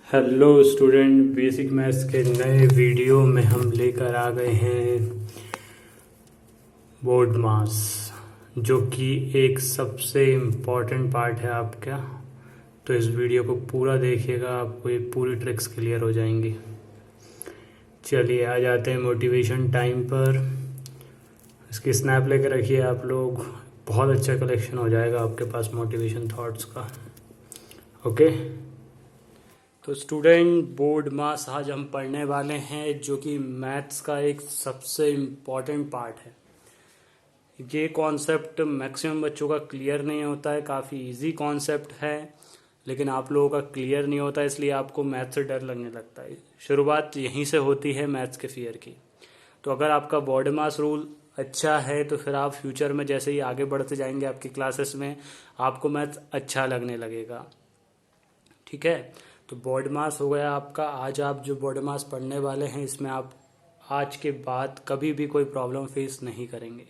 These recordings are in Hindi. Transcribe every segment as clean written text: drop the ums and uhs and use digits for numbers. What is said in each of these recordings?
हेलो स्टूडेंट, बेसिक मैथ्स के नए वीडियो में हम लेकर आ गए हैं बोर्ड मास, जो कि एक सबसे इम्पॉर्टेंट पार्ट है आपका। तो इस वीडियो को पूरा देखिएगा, आपको ये पूरी ट्रिक्स क्लियर हो जाएंगी। चलिए आ जाते हैं मोटिवेशन टाइम पर। इसकी स्नैप लेकर रखिए आप लोग, बहुत अच्छा कलेक्शन हो जाएगा आपके पास मोटिवेशन थॉट्स का। ओके, तो स्टूडेंट बोर्ड मास आज हम पढ़ने वाले हैं, जो कि मैथ्स का एक सबसे इम्पॉर्टेंट पार्ट है। ये कॉन्सेप्ट मैक्सिमम बच्चों का क्लियर नहीं होता है, काफ़ी इजी कॉन्सेप्ट है, लेकिन आप लोगों का क्लियर नहीं होता, इसलिए आपको मैथ्स से डर लगने लगता है। शुरुआत यहीं से होती है मैथ्स के फियर की। तो अगर आपका बोर्ड मास रूल अच्छा है तो फिर आप फ्यूचर में जैसे ही आगे बढ़ते जाएंगे आपकी क्लासेस में, आपको मैथ्स अच्छा लगने लगेगा। ठीक है, तो बोर्ड मास हो गया आपका। आज आप जो बोर्ड मास पढ़ने वाले हैं, इसमें आप आज के बाद कभी भी कोई प्रॉब्लम फेस नहीं करेंगे।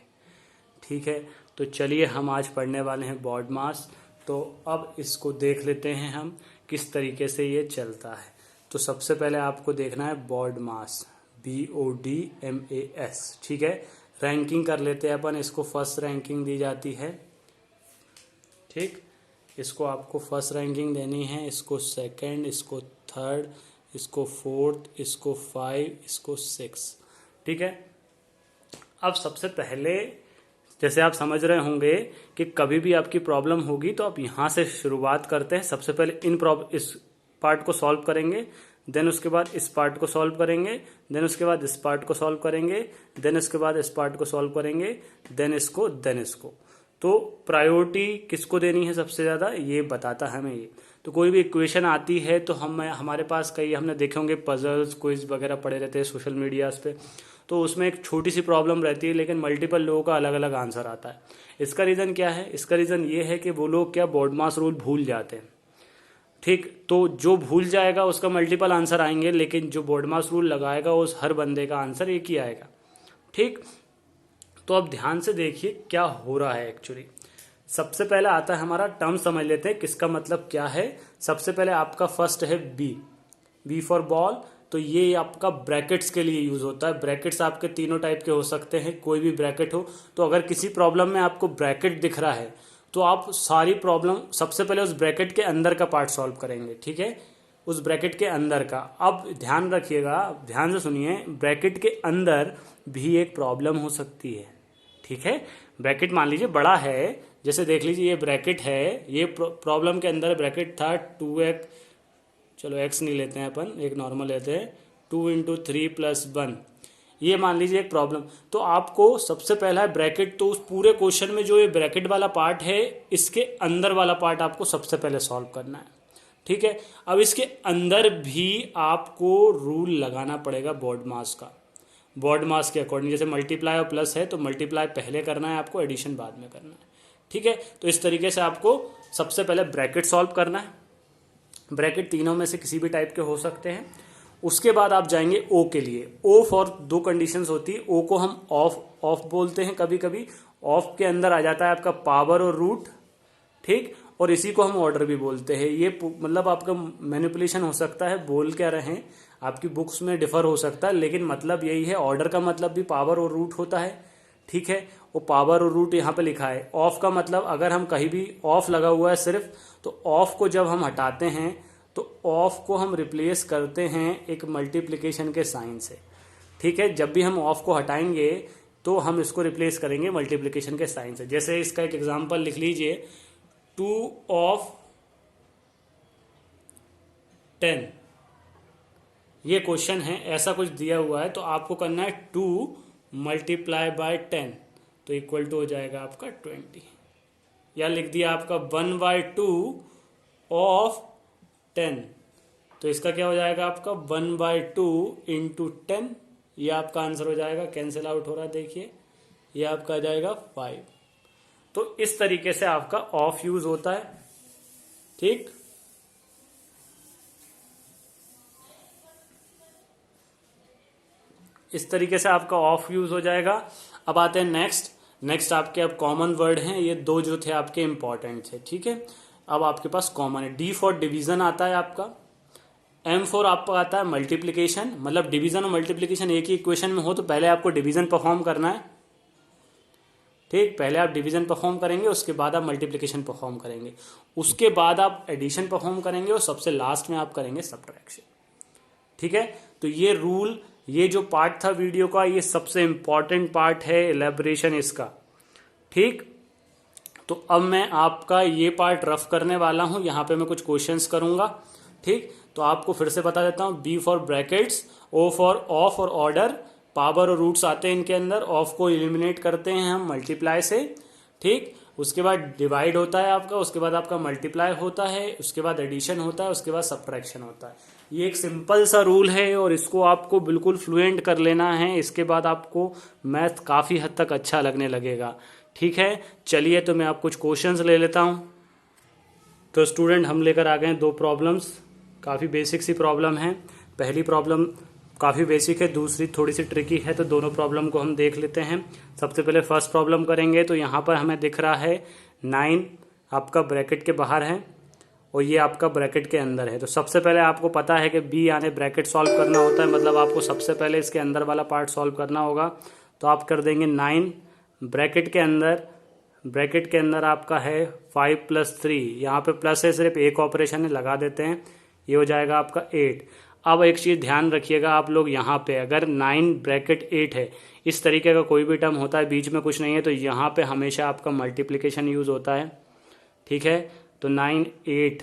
ठीक है, तो चलिए हम आज पढ़ने वाले हैं बोर्ड मास। तो अब इसको देख लेते हैं हम किस तरीके से ये चलता है। तो सबसे पहले आपको देखना है बोर्ड मास, BODMAS। ठीक है, रैंकिंग कर लेते हैं अपन। इसको फर्स्ट रैंकिंग दी जाती है। ठीक, इसको आपको फर्स्ट रैंकिंग देनी है, इसको सेकंड, इसको थर्ड, इसको फोर्थ, इसको 5, इसको 6। ठीक है, अब सबसे पहले जैसे आप समझ रहे होंगे कि कभी भी आपकी प्रॉब्लम होगी तो आप यहाँ से शुरुआत करते हैं। सबसे पहले इस पार्ट को सॉल्व करेंगे, देन उसके बाद इस पार्ट को सॉल्व करेंगे, देन उसके बाद इस पार्ट को सॉल्व करेंगे, देन उसके बाद इस पार्ट को सॉल्व करेंगे, देन इसको, देन इसको। तो प्रायोरिटी किसको देनी है सबसे ज़्यादा, ये बताता है हमें ये। तो कोई भी इक्वेशन आती है तो हमारे पास कई हमने देखे होंगे पजल्स, क्विज वगैरह पड़े रहते हैं सोशल मीडियाज पे। तो उसमें एक छोटी सी प्रॉब्लम रहती है, लेकिन मल्टीपल लोगों का अलग अलग आंसर आता है। इसका रीज़न क्या है? इसका रीज़न ये है कि वो लोग क्या बोर्ड मास रूल भूल जाते हैं। ठीक, तो जो भूल जाएगा उसका मल्टीपल आंसर आएंगे, लेकिन जो बोर्ड मास रूल लगाएगा उस हर बंदे का आंसर एक ही आएगा। ठीक, तो अब ध्यान से देखिए क्या हो रहा है एक्चुअली। सबसे पहले आता है हमारा टर्म, समझ लेते हैं किसका मतलब क्या है। सबसे पहले आपका फर्स्ट है बी फॉर बॉल। तो ये आपका ब्रैकेट्स के लिए यूज होता है। ब्रैकेट्स आपके तीनों टाइप के हो सकते हैं, कोई भी ब्रैकेट हो। तो अगर किसी प्रॉब्लम में आपको ब्रैकेट दिख रहा है तो आप सारी प्रॉब्लम सबसे पहले उस ब्रैकेट के अंदर का पार्ट सॉल्व करेंगे। ठीक है, उस ब्रैकेट के अंदर का। अब ध्यान रखिएगा, ध्यान से सुनिए, ब्रैकेट के अंदर भी एक प्रॉब्लम हो सकती है। ठीक है, ब्रैकेट मान लीजिए बड़ा है, जैसे देख लीजिए ये ब्रैकेट है, ये प्रॉब्लम के अंदर ब्रैकेट था 2x, चलो x नहीं लेते हैं अपन, एक नॉर्मल लेते हैं, 2 × 3 + 1। ये मान लीजिए एक प्रॉब्लम। तो आपको सबसे पहला है ब्रैकेट, तो उस पूरे क्वेश्चन में जो ये ब्रैकेट वाला पार्ट है, इसके अंदर वाला पार्ट आपको सबसे पहले सॉल्व करना है। ठीक है, अब इसके अंदर भी आपको रूल लगाना पड़ेगा बोर्ड मास का। बोर्ड मास के अकॉर्डिंग, जैसे मल्टीप्लाई और प्लस है तो मल्टीप्लाई पहले करना है आपको, एडिशन बाद में करना है। ठीक है, तो इस तरीके से आपको सबसे पहले ब्रैकेट सॉल्व करना है। ब्रैकेट तीनों में से किसी भी टाइप के हो सकते हैं। उसके बाद आप जाएंगे ओ के लिए। ओ फॉर दो कंडीशंस होती है। ओ को हम ऑफ बोलते हैं कभी कभी। ऑफ के अंदर आ जाता है आपका पावर और रूट। ठीक, और इसी को हम ऑर्डर भी बोलते हैं। ये मतलब आपका मैनिपुलेशन हो सकता है, बोल क्या रहे हैं, आपकी बुक्स में डिफर हो सकता है, लेकिन मतलब यही है। ऑर्डर का मतलब भी पावर और रूट होता है। ठीक है, वो पावर और रूट यहाँ पे लिखा है। ऑफ का मतलब अगर हम कहीं भी ऑफ लगा हुआ है सिर्फ, तो ऑफ को जब हम हटाते हैं तो ऑफ को हम रिप्लेस करते हैं एक मल्टीप्लिकेशन के साइन से। ठीक है, जब भी हम ऑफ को हटाएंगे तो हम इसको रिप्लेस करेंगे मल्टीप्लिकेशन के साइन से। जैसे इसका एक एग्जांपल लिख लीजिए, 2 of 10। ये क्वेश्चन है, ऐसा कुछ दिया हुआ है, तो आपको करना है 2 × 10, तो इक्वल टू हो जाएगा आपका 20। या लिख दिया आपका 1/2 of 10, तो इसका क्या हो जाएगा आपका 1/2 × 10। ये आपका आंसर हो जाएगा, कैंसिल आउट हो रहा है देखिए, ये आपका आ जाएगा 5। तो इस तरीके से आपका ऑफ यूज होता है। ठीक, इस तरीके से आपका ऑफ यूज हो जाएगा। अब आते हैं नेक्स्ट आपके अब कॉमन वर्ड हैं, ये दो जो थे आपके इंपॉर्टेंट थे। ठीक है, अब आपके पास कॉमन है। डी फॉर डिवीजन आता है आपका, M4 आपको आता है मल्टीप्लिकेशन, मतलब डिवीजन और मल्टीप्लिकेशन एक ही इक्वेशन में हो तो पहले आपको डिवीजन परफॉर्म करना है। ठीक, पहले आप डिवीजन परफॉर्म करेंगे, उसके बाद आप मल्टीप्लिकेशन परफॉर्म करेंगे, उसके बाद आप एडिशन परफॉर्म करेंगे और सबसे लास्ट में आप करेंगे सब्ट्रैक्शन। ठीक है, तो ये रूल, ये जो पार्ट था वीडियो का, ये सबसे इंपॉर्टेंट पार्ट है एलेबोरेशन इसका। ठीक, तो अब मैं आपका ये पार्ट रफ करने वाला हूं, यहां पे मैं कुछ क्वेश्चंस करूंगा। ठीक, तो आपको फिर से बता देता हूं, B for brackets, O for of और ऑर्डर, पावर और रूट्स आते हैं इनके अंदर, ऑफ को एलिमिनेट करते हैं हम मल्टीप्लाई से। ठीक, उसके बाद डिवाइड होता है आपका, उसके बाद आपका मल्टीप्लाई होता है, उसके बाद एडिशन होता है, उसके बाद सब्ट्रैक्शन होता है। ये एक सिंपल सा रूल है और इसको आपको बिल्कुल फ्लुएंट कर लेना है, इसके बाद आपको मैथ काफ़ी हद तक अच्छा लगने लगेगा। ठीक है, चलिए तो मैं आप कुछ क्वेश्चंस ले लेता हूं। तो स्टूडेंट हम लेकर आ गए हैं दो प्रॉब्लम्स, काफ़ी बेसिक सी प्रॉब्लम है। पहली प्रॉब्लम काफ़ी बेसिक है, दूसरी थोड़ी सी ट्रिकी है, तो दोनों प्रॉब्लम को हम देख लेते हैं। सबसे पहले फर्स्ट प्रॉब्लम करेंगे। तो यहाँ पर हमें दिख रहा है 9 आपका ब्रैकेट के बाहर है और ये आपका ब्रैकेट के अंदर है। तो सबसे पहले आपको पता है कि बी यानी ब्रैकेट सॉल्व करना होता है, मतलब आपको सबसे पहले इसके अंदर वाला पार्ट सॉल्व करना होगा। तो आप कर देंगे 9 ब्रैकेट के अंदर आपका है 5 + 3, यहाँ पे प्लस है, सिर्फ एक ऑपरेशन है, लगा देते हैं, ये हो जाएगा आपका 8। अब एक चीज़ ध्यान रखिएगा आप लोग, यहाँ पे अगर 9 ब्रैकेट 8 है, इस तरीके का कोई भी टर्म होता है, बीच में कुछ नहीं है, तो यहाँ पे हमेशा आपका मल्टीप्लिकेशन यूज़ होता है। ठीक है, तो 9 8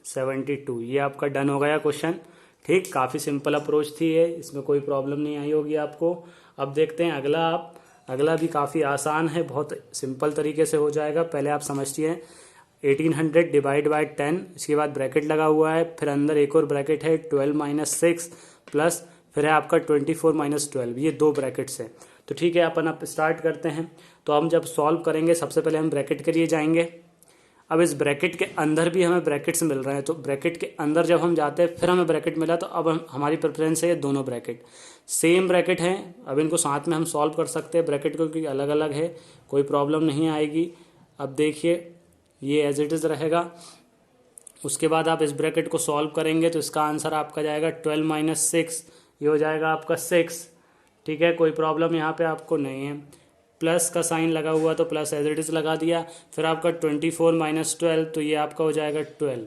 72, ये आपका डन हो गया क्वेश्चन। ठीक, काफ़ी सिंपल अप्रोच थी ये, इसमें कोई प्रॉब्लम नहीं आई होगी आपको। अब देखते हैं अगला भी काफ़ी आसान है, बहुत सिंपल तरीके से हो जाएगा। पहले आप समझिए 1800 डिवाइड बाई 10, इसके बाद ब्रैकेट लगा हुआ है, फिर अंदर एक और ब्रैकेट है 12 - 6 प्लस फिर है आपका 24 - 12, ये दो ब्रैकेट्स हैं। तो ठीक है, अपन अब स्टार्ट करते हैं। तो हम जब सॉल्व करेंगे सबसे पहले हम ब्रैकेट के लिए जाएंगे। अब इस ब्रैकेट के अंदर भी हमें ब्रैकेट्स मिल रहे हैं, तो ब्रैकेट के अंदर जब हम जाते हैं फिर हमें ब्रैकेट मिला, तो अब हमारी प्रेफरेंस है ये दोनों ब्रैकेट सेम ब्रैकेट हैं। अब इनको साथ में हम सॉल्व कर सकते हैं, ब्रैकेट को, क्योंकि अलग अलग है, कोई प्रॉब्लम नहीं आएगी। अब देखिए ये एज इट इज़ रहेगा। उसके बाद आप इस ब्रैकेट को सॉल्व करेंगे तो इसका आंसर आपका जाएगा 12 - 6, ये हो जाएगा आपका 6। ठीक है, कोई प्रॉब्लम यहाँ पे आपको नहीं है। प्लस का साइन लगा हुआ तो प्लस एज इट इज़ लगा दिया। फिर आपका 24 - 12, तो ये आपका हो जाएगा 12,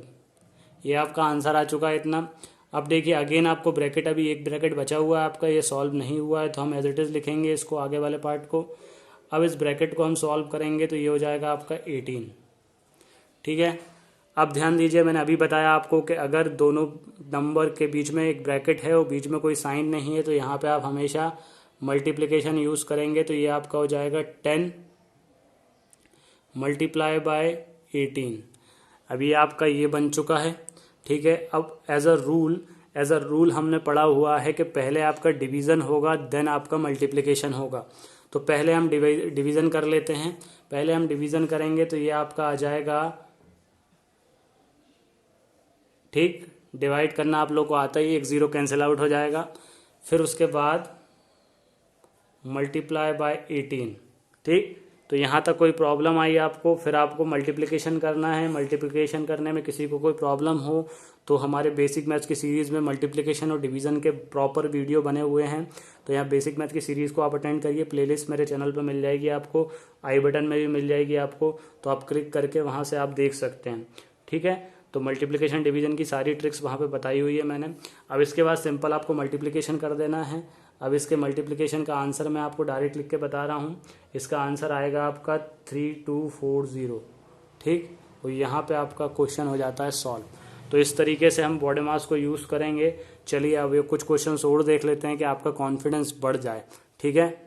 ये आपका आंसर आ चुका है इतना। अब देखिए अगेन आपको ब्रैकेट, अभी एक ब्रैकेट बचा हुआ है आपका, ये सॉल्व नहीं हुआ है, तो हम एज इट इज़ लिखेंगे इसको, आगे वाले पार्ट को। अब इस ब्रैकेट को हम सॉल्व करेंगे तो ये हो जाएगा आपका 18। ठीक है, अब ध्यान दीजिए, मैंने अभी बताया आपको कि अगर दोनों नंबर के बीच में एक ब्रैकेट है और बीच में कोई साइन नहीं है, तो यहाँ पे आप हमेशा मल्टीप्लिकेशन यूज़ करेंगे। तो ये आपका हो जाएगा 10 × 18। अभी आपका ये बन चुका है। ठीक है, अब एज अ रूल हमने पढ़ा हुआ है कि पहले आपका डिवीज़न होगा, देन आपका मल्टीप्लिकेशन होगा। तो पहले हम डिवीज़न कर लेते हैं। पहले हम डिवीज़न करेंगे तो ये आपका आ जाएगा, ठीक, डिवाइड करना आप लोग को आता ही, एक ज़ीरो कैंसिल आउट हो जाएगा। फिर उसके बाद मल्टीप्लाई बाय 18। ठीक, तो यहाँ तक कोई प्रॉब्लम आई आपको, फिर आपको मल्टीप्लिकेशन करना है। मल्टीप्लिकेशन करने में किसी को कोई प्रॉब्लम हो तो हमारे बेसिक मैथ्स की सीरीज़ में मल्टीप्लिकेशन और डिवीज़न के प्रॉपर वीडियो बने हुए हैं। तो यहाँ बेसिक मैथ की सीरीज़ को आप अटेंड करिए, प्लेलिस्ट मेरे चैनल पर मिल जाएगी आपको, आई बटन में भी मिल जाएगी आपको, तो आप क्लिक करके वहाँ से आप देख सकते हैं। ठीक है, तो मल्टीप्लिकेशन डिवीज़न की सारी ट्रिक्स वहाँ पे बताई हुई है मैंने। अब इसके बाद सिंपल आपको मल्टीप्लिकेशन कर देना है। अब इसके मल्टीप्लिकेशन का आंसर मैं आपको डायरेक्ट लिख के बता रहा हूँ। इसका आंसर आएगा आपका 3240। ठीक, और यहाँ पे आपका क्वेश्चन हो जाता है सॉल्व। तो इस तरीके से हम बॉडी मास को यूज़ करेंगे। चलिए अब ये कुछ क्वेश्चंस और देख लेते हैं कि आपका कॉन्फिडेंस बढ़ जाए। ठीक है,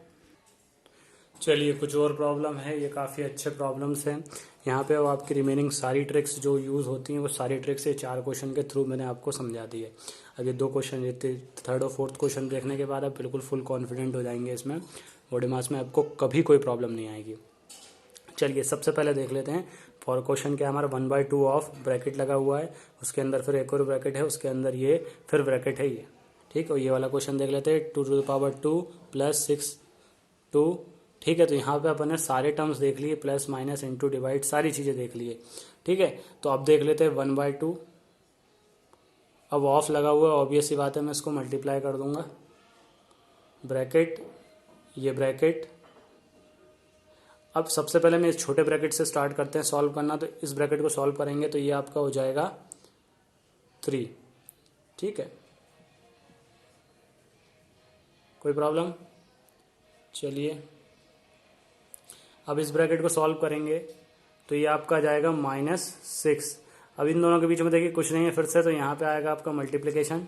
चलिए कुछ और प्रॉब्लम है, ये काफ़ी अच्छे प्रॉब्लम्स हैं। यहाँ पे वो आपकी रिमेनिंग सारी ट्रिक्स जो यूज़ होती हैं वो सारी ट्रिक्स ये 4 क्वेश्चन के थ्रू मैंने आपको समझा दी है। अब ये 2 क्वेश्चन, ये थर्ड और फोर्थ क्वेश्चन देखने के बाद आप बिल्कुल फुल कॉन्फिडेंट हो जाएंगे, इसमें बॉडी मास में आपको कभी कोई प्रॉब्लम नहीं आएगी। चलिए सबसे पहले देख लेते हैं फॉर क्वेश्चन क्या, हमारा 1/2 ऑफ ब्रैकेट लगा हुआ है, उसके अंदर फिर एक और ब्रैकेट है, उसके अंदर ये फिर ब्रैकेट है ये। ठीक, और ये वाला क्वेश्चन देख लेते हैं 2⁻² + 6 2। ठीक है, तो यहाँ पे अपन ने सारे टर्म्स देख लिए, प्लस माइनस इंटू डिवाइड सारी चीज़ें देख लिए। ठीक है, तो अब देख लेते हैं 1/2 अब ऑफ लगा हुआ है, ऑब्वियस सी बात है मैं इसको मल्टीप्लाई कर दूंगा, ब्रैकेट, ये ब्रैकेट। अब सबसे पहले मैं इस छोटे ब्रैकेट से स्टार्ट करते हैं सॉल्व करना, तो इस ब्रैकेट को सॉल्व करेंगे तो ये आपका हो जाएगा 3। ठीक है, कोई प्रॉब्लम? चलिए अब इस ब्रैकेट को सॉल्व करेंगे तो ये आपका आ जाएगा -6। अब इन दोनों के बीच में देखिए कुछ नहीं है फिर से, तो यहाँ पे आएगा आपका मल्टीप्लिकेशन।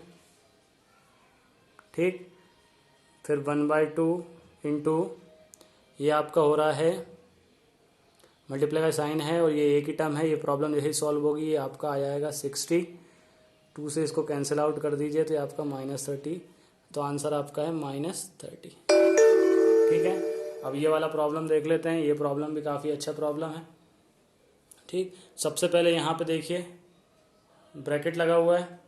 ठीक, फिर 1/2 इंटू ये आपका हो रहा है मल्टीप्लाई का साइन है और ये एक ही टर्म है, ये प्रॉब्लम यही सॉल्व होगी, ये आपका आ जाएगा 60। 2 से इसको कैंसिल आउट कर दीजिए तो ये आपका -30, तो आंसर आपका है -30। ठीक है, अब ये वाला प्रॉब्लम देख लेते हैं, ये प्रॉब्लम भी काफ़ी अच्छा प्रॉब्लम है। ठीक, सबसे पहले यहाँ पे देखिए ब्रैकेट लगा हुआ है,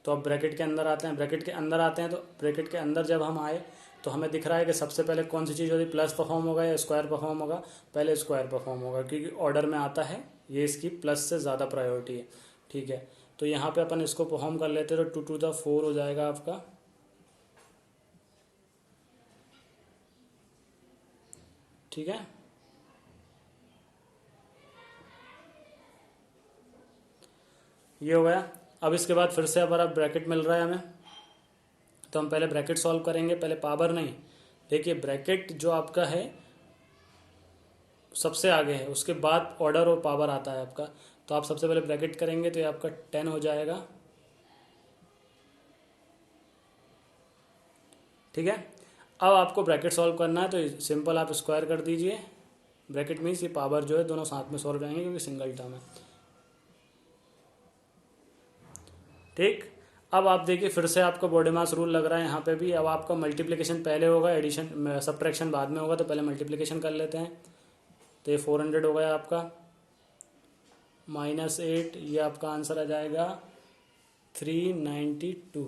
तो अब ब्रैकेट के अंदर आते हैं। ब्रैकेट के अंदर आते हैं तो ब्रैकेट के अंदर जब हम आए तो हमें दिख रहा है कि सबसे पहले कौन सी चीज़ होती है, प्लस परफॉर्म होगा या स्क्वायर परफॉर्म होगा? पहले स्क्वायर परफॉर्म होगा, क्योंकि ऑर्डर में आता है, ये इसकी प्लस से ज़्यादा प्रायोरिटी है। ठीक है, तो यहाँ पे अपन इसको परफॉर्म कर लेते हैं, तो 2 to the 4 हो जाएगा आपका। ठीक है, ये हो गया। अब इसके बाद फिर से हमारा ब्रैकेट मिल रहा है हमें, तो हम पहले ब्रैकेट सॉल्व करेंगे, पहले पावर नहीं। देखिए ब्रैकेट जो आपका है सबसे आगे है, उसके बाद ऑर्डर और पावर आता है आपका, तो आप सबसे पहले ब्रैकेट करेंगे तो ये आपका 10 हो जाएगा। ठीक है, अब आपको ब्रैकेट सॉल्व करना है तो सिंपल आप स्क्वायर कर दीजिए, ब्रैकेट मीन्स ये पावर जो है दोनों साथ में सॉल्व जाएंगे क्योंकि सिंगल टर्म है। ठीक, अब आप देखिए फिर से आपका बॉडी मास रूल लग रहा है यहाँ पे भी। अब आपका मल्टीप्लिकेशन पहले होगा, एडिशन सब्ट्रैक्शन बाद में होगा, तो पहले मल्टीप्लिकेशन कर लेते हैं। तो ये 400 हो गया आपका, -8, ये आपका आंसर आ जाएगा 392।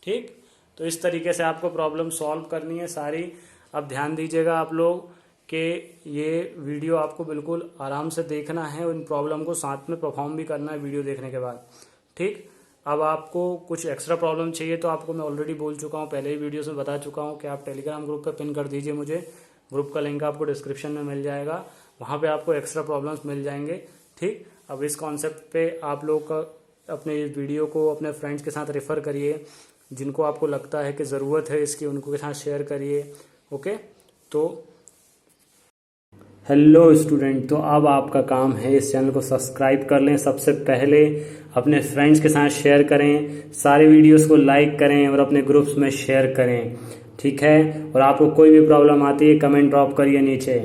ठीक, तो इस तरीके से आपको प्रॉब्लम सॉल्व करनी है सारी। अब ध्यान दीजिएगा आप लोग कि ये वीडियो आपको बिल्कुल आराम से देखना है और इन प्रॉब्लम को साथ में परफॉर्म भी करना है वीडियो देखने के बाद। ठीक, अब आपको कुछ एक्स्ट्रा प्रॉब्लम चाहिए तो आपको मैं ऑलरेडी बोल चुका हूँ, पहले ही वीडियोस में बता चुका हूँ कि आप टेलीग्राम ग्रुप पे पिन कर दीजिए मुझे। ग्रुप का लिंक आपको डिस्क्रिप्शन में मिल जाएगा, वहाँ पे आपको एक्स्ट्रा प्रॉब्लम्स मिल जाएंगे। ठीक, अब इस कॉन्सेप्ट पे आप लोग का अपने इस वीडियो को अपने फ्रेंड्स के साथ रेफ़र करिए, जिनको आपको लगता है कि ज़रूरत है इसकी उनको के साथ शेयर करिए। ओके, तो हेलो स्टूडेंट, तो अब आपका काम है इस चैनल को सब्सक्राइब कर लें सबसे पहले, अपने फ्रेंड्स के साथ शेयर करें, सारे वीडियोस को लाइक करें और अपने ग्रुप्स में शेयर करें। ठीक है, और आपको कोई भी प्रॉब्लम आती है कमेंट ड्रॉप करिए नीचे।